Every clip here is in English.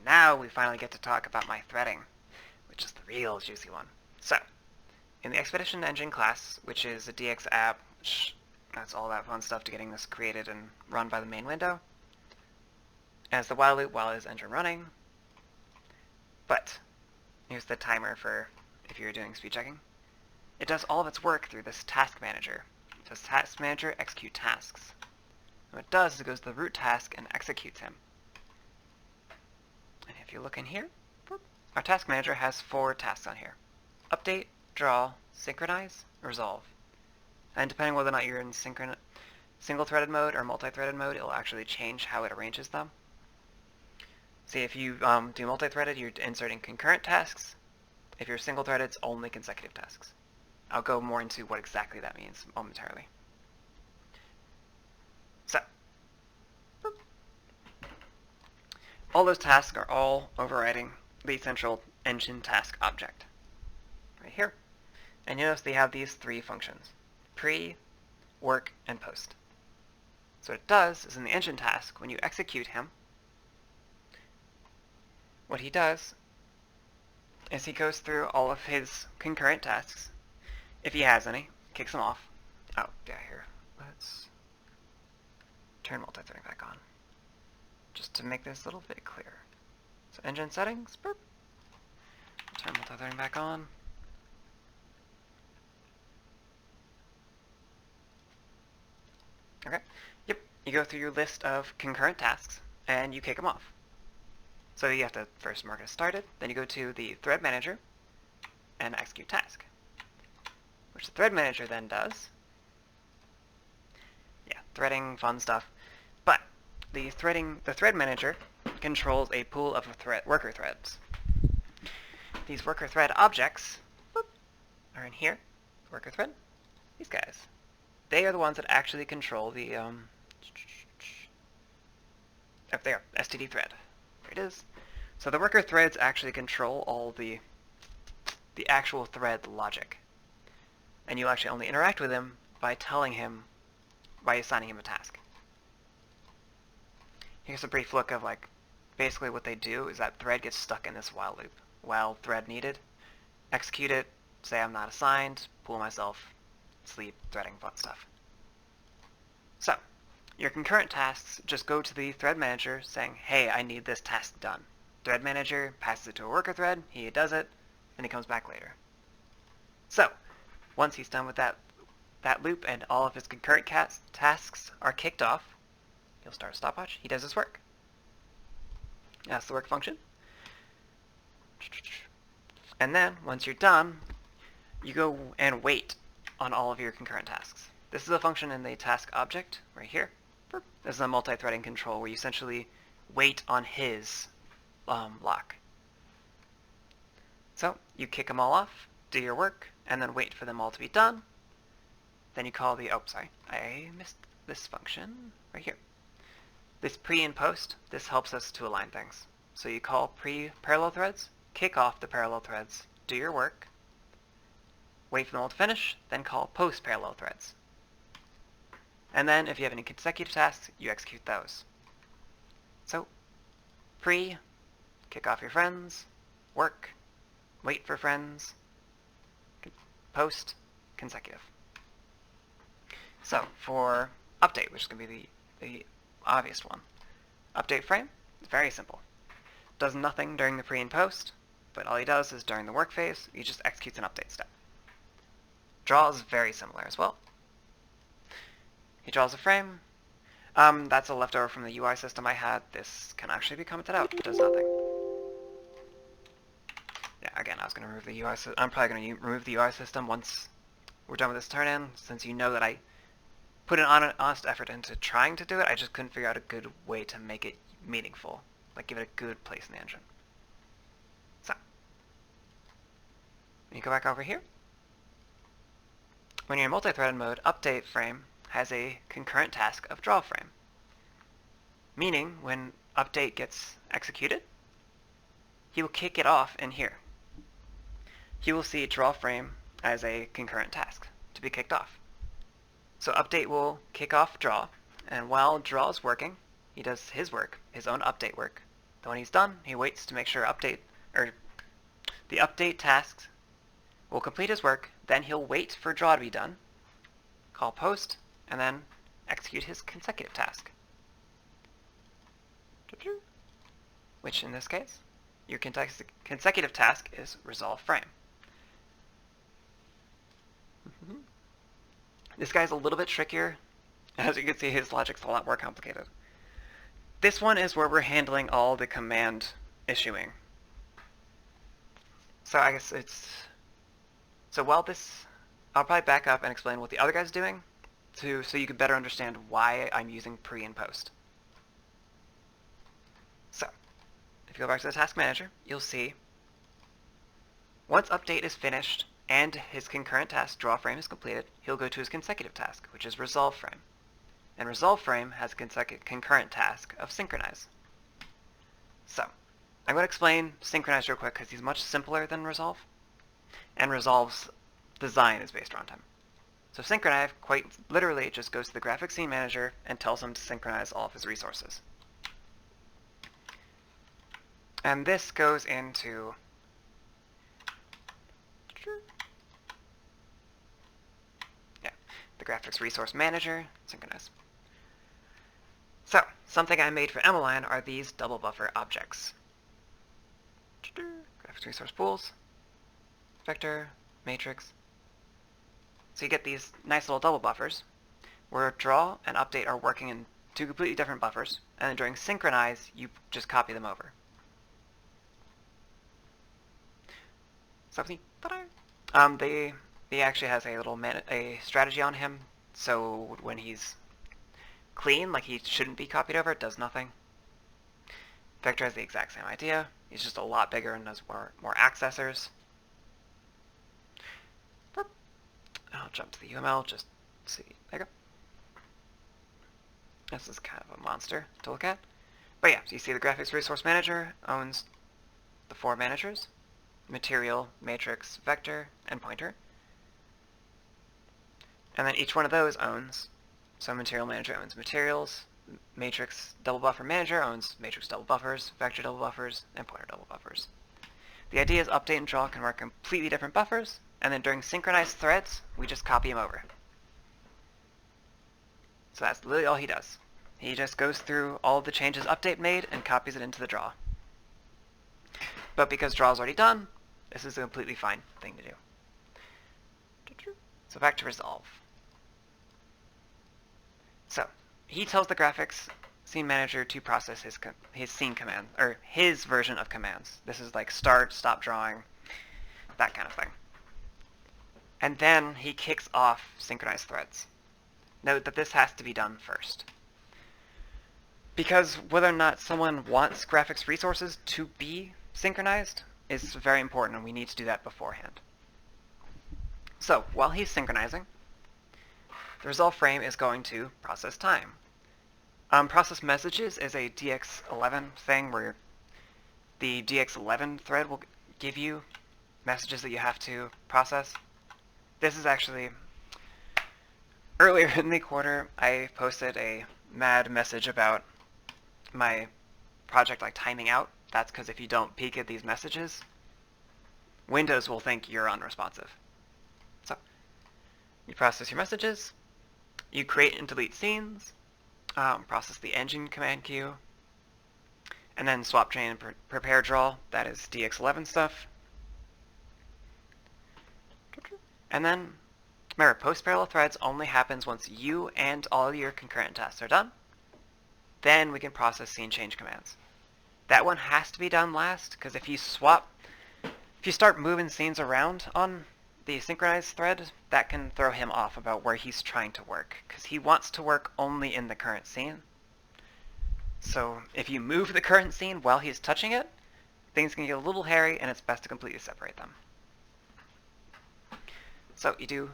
now we finally get to talk about my threading, which is the real juicy one. So, in the Expedition Engine class, which is a DX app, which that's all that fun stuff to getting this created and run by the main window, as the while loop while is engine running. But here's the timer for if you're doing speed checking. It does all of its work through this task manager. It does task manager execute tasks. And what it does is it goes to the root task and executes him. And if you look in here, our task manager has 4 tasks on here: update, draw, synchronize, resolve. And depending whether or not you're in single-threaded mode or multi-threaded mode, it'll actually change how it arranges them. See, if you do multi-threaded, you're inserting concurrent tasks. If you're single-threaded, it's only consecutive tasks. I'll go more into what exactly that means momentarily. So, all those tasks are all overriding the central engine task object right here. And you notice they have these 3 functions: pre, work, and post. So what it does is in the engine task, when you execute him, what he does is he goes through all of his concurrent tasks, if he has any, kicks them off. Oh, yeah, here. Let's turn multi-threading back on, just to make this a little bit clearer. So engine settings, burp. Turn multi-threading back on. Okay, yep, you go through your list of concurrent tasks, and you kick them off. So you have to first mark it as started, then you go to the thread manager, and execute task. Which the thread manager then does. Yeah, threading, fun stuff. But the thread manager controls a pool of worker threads. These worker thread objects are in here. Worker thread. These guys. They are the ones that actually control the up there, STD thread. There it is. So the worker threads actually control all the actual thread logic. And you'll actually only interact with him by telling him, by assigning him a task. Here's a brief look of basically what they do is that thread gets stuck in this while loop. While thread needed, execute it, say I'm not assigned, pull myself, sleep, threading, fun stuff. So, your concurrent tasks just go to the thread manager saying, hey, I need this task done. Thread manager passes it to a worker thread, he does it, and he comes back later. So, once he's done with that loop and all of his concurrent tasks are kicked off, he'll start a stopwatch, he does his work. That's the work function. And then, once you're done, you go and wait on all of your concurrent tasks. This is a function in the task object, right here. This is a multi-threading control where you essentially wait on his lock. So, you kick them all off, do your work, and then wait for them all to be done. Then you call the, oh, sorry, I missed this function right here. This pre and post, this helps us to align things. So you call pre-parallel threads, kick off the parallel threads, do your work, wait for them all to finish, then call post-parallel threads. And then if you have any consecutive tasks, you execute those. So, pre, kick off your friends, work, wait for friends, post, consecutive. So, for update, which is going to be the obvious one, update frame, it's very simple. Does nothing during the pre and post, but all he does is during the work phase, he just executes an update step. Draw is very similar as well. He draws a frame. That's a leftover from the UI system I had. This can actually be commented out. It does nothing. Yeah, again, I was going to remove the UI system. I'm probably going to remove the UI system once we're done with this turn-in, since you know that I put an honest effort into trying to do it. I just couldn't figure out a good way to make it meaningful. Like, give it a good place in the engine. So, when you go back over here, when you're in multi-threaded mode, update frame has a concurrent task of draw frame. Meaning, when update gets executed, he will kick it off in here. He will see draw frame as a concurrent task to be kicked off. So update will kick off draw, and while draw is working, he does his work, his own update work. Then when he's done, he waits to make sure the update tasks will complete his work. Then he'll wait for draw to be done, call post, and then execute his consecutive task. Which in this case, your consecutive task is resolve frame. This guy's a little bit trickier. As you can see, his logic's a lot more complicated. This one is where we're handling all the command issuing. So I guess so while this, I'll probably back up and explain what the other guy's doing, so you can better understand why I'm using pre and post. So, if you go back to the task manager, you'll see once update is finished and his concurrent task draw frame is completed, he'll go to his consecutive task, which is resolve frame. And resolve frame has a concurrent task of synchronize. So, I'm going to explain synchronize real quick because he's much simpler than resolve, and resolve's design is based around him. So synchronize quite literally just goes to the graphics scene manager and tells him to synchronize all of his resources. And this goes into the graphics resource manager, synchronize. So, something I made for Emeline are these double buffer objects. Graphics resource pools, vector, matrix. So you get these nice little double buffers, where draw and update are working in two completely different buffers, and then during synchronize, you just copy them over. He actually has a little a strategy on him, so when he's clean, like he shouldn't be copied over, it does nothing. Vector has the exact same idea. He's just a lot bigger and has more accessors. I'll jump to the UML, just see. There you go. This is kind of a monster to look at. But yeah, so you see the graphics resource manager owns the four managers: material, matrix, vector, and pointer. And then each one of those owns, so material manager owns materials, matrix double buffer manager owns matrix double buffers, vector double buffers, and pointer double buffers. The idea is update and draw can work completely different buffers, and then during synchronized threads, we just copy them over. So that's literally all he does. He just goes through all of the changes update made and copies it into the draw. But because draw is already done, this is a completely fine thing to do. So back to resolve. So he tells the graphics scene manager to process his scene command, or his version of commands. This is like start, stop drawing, that kind of thing. And then he kicks off synchronized threads. Note that this has to be done first, because whether or not someone wants graphics resources to be synchronized is very important, and we need to do that beforehand. So while he's synchronizing, the resolve frame is going to process time. Process messages is a DX11 thing where the DX11 thread will give you messages that you have to process. This is actually, earlier in the quarter, I posted a mad message about my project like timing out. That's because if you don't peek at these messages, Windows will think you're unresponsive. So, you process your messages, you create and delete scenes, process the engine command queue, and then swap chain and prepare draw. That is DX11 stuff. And then, remember, post-parallel threads only happens once you and all your concurrent tasks are done. Then we can process scene change commands. That one has to be done last, because if you start moving scenes around on the synchronized thread, that can throw him off about where he's trying to work, because he wants to work only in the current scene. So if you move the current scene while he's touching it, things can get a little hairy, and it's best to completely separate them. So you do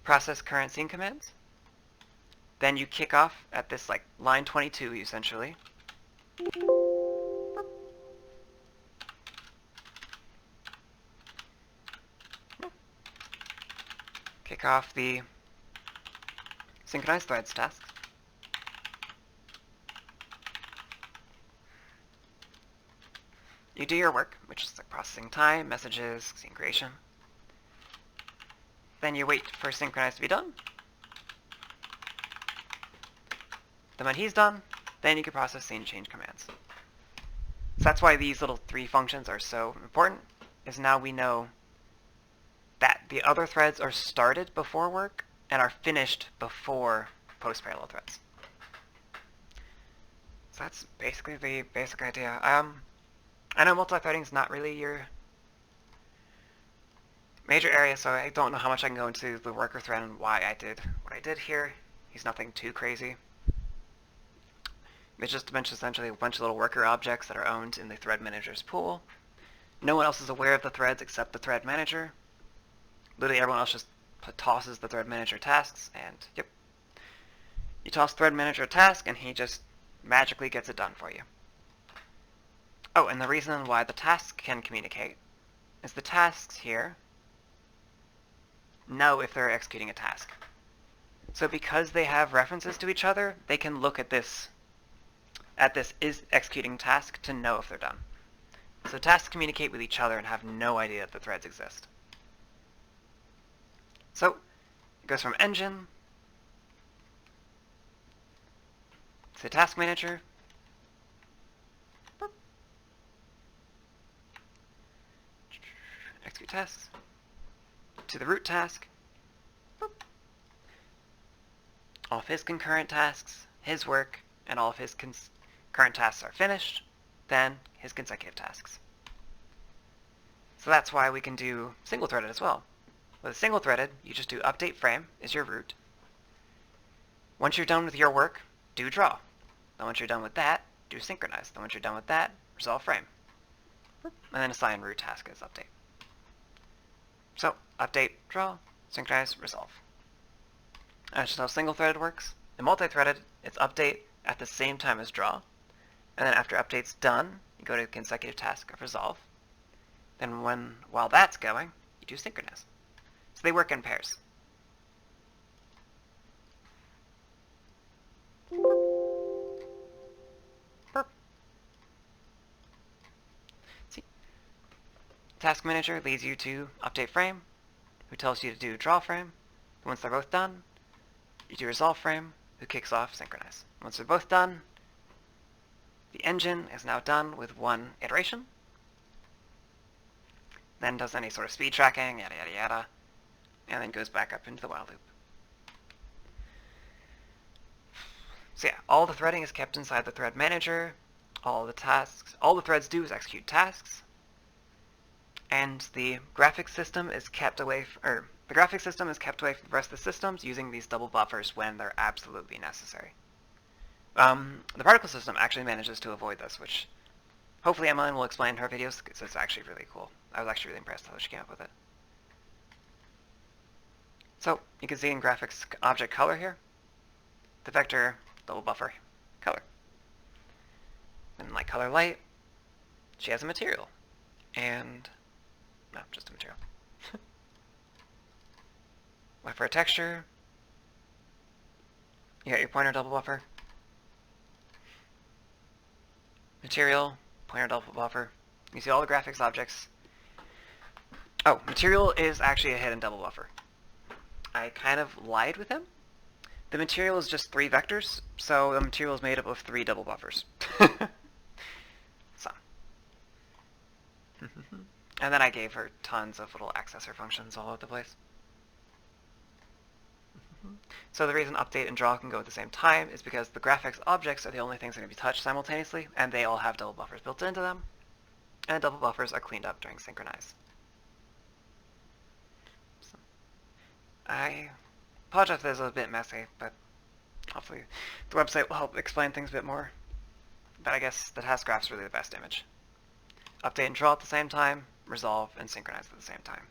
process current scene commands. Then you kick off at this like line 22 essentially. Kick off the synchronized threads tasks. you do your work, which is like processing time, messages, scene creation. Then you wait for synchronize to be done. Then when he's done, then you can process scene change commands. So that's why these little 3 functions are so important, is now we know that the other threads are started before work and are finished before post-parallel threads. So that's basically the basic idea. I know multi-threading is not really your major area, so I don't know how much I can go into the worker thread and why I did what I did here. He's nothing too crazy. It's just essentially a bunch of little worker objects that are owned in the thread manager's pool. No one else is aware of the threads except the thread manager. Literally everyone else just tosses the thread manager tasks, and yep. You toss thread manager a task, and he just magically gets it done for you. Oh, and the reason why the tasks can communicate is the tasks here know if they're executing a task. So because they have references to each other, they can look at this is executing task to know if they're done. So tasks communicate with each other and have no idea that the threads exist. So it goes from engine to the task manager. Execute tasks. To the root task. All of his concurrent tasks, his work, and all of his current tasks are finished, then his consecutive tasks. So that's why we can do single-threaded as well. With single-threaded, you just do update frame is your root. Once you're done with your work, do draw. Then once you're done with that, do synchronize. Then once you're done with that, resolve frame. And then assign root task as update. So, update, draw, synchronize, resolve. That's just how single-threaded works. In multi-threaded, it's update at the same time as draw. And then after update's done, you go to the consecutive task of resolve. Then while that's going, you do synchronize. So they work in pairs. See, task manager leads you to update frame, who tells you to do draw frame. Once they're both done, you do resolve frame, who kicks off synchronize. Once they're both done, the engine is now done with one iteration. Then does any sort of speed tracking, yada yada yada, and then goes back up into the while loop. So yeah, all the threading is kept inside the thread manager. All the threads do is execute tasks. And the graphics system is kept away from the rest of the systems using these double buffers when they're absolutely necessary. The particle system actually manages to avoid this, which hopefully Emmeline will explain in her videos, because it's actually really cool. I was actually really impressed how she came up with it. So, you can see in graphics object color here, the vector double buffer color. And like color light, she has a material. And, no, just a material. Like for a texture, you got your pointer double buffer. Material, pointer double buffer. You see all the graphics objects. Oh, material is actually a hidden double buffer. I kind of lied with him. The material is just 3 vectors, so the material is made up of 3 double buffers. So. And then I gave her tons of little accessor functions all over the place. So the reason update and draw can go at the same time is because the graphics objects are the only things that can be touched simultaneously, and they all have double buffers built into them, and double buffers are cleaned up during synchronize. So, I apologize if this is a bit messy, but hopefully the website will help explain things a bit more. But I guess the task graph's really the best image. Update and draw at the same time, resolve and synchronize at the same time.